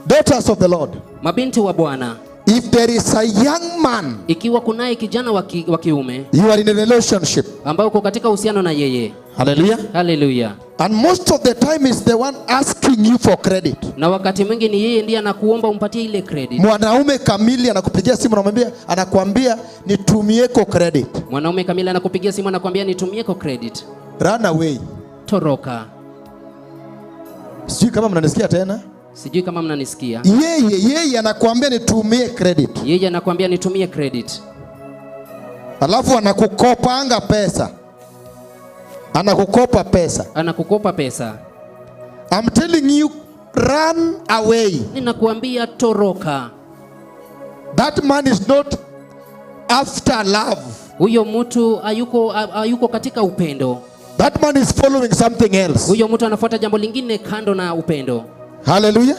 daughters of the Lord, mabinti wa Bwana, if there is a young man, ikiwa kunaye kijana wa kiume you are in a relationship, ambao uko katika uhusiano na yeye. hallelujah, Hallelujah. and most of the time is the one asking you for credit. Na wakati mwingi ni yeye ndiye anakuomba umpatie ile credit. Mwanaume kamili anakupigia simu anakuambia nitumieko credit. Mwanaume kamili anakupigia simu anakuambia nitumieko credit. Run away. Toroka. Sijui kama mnanisikia tena? Sijui kama mnanisikia. Yeye anakuambia nitumie credit. Yeye anakuambia nitumie credit. Alafu anakukopanga pesa. Anakukopa pesa. Anakukopa pesa. I'm telling you, run away. Ninakuambia toroka. That man is not after love. Huyo mtu hayuko katika upendo. That man is following something else. Huyo mtu anafuata jambo lingine kando na upendo. Hallelujah.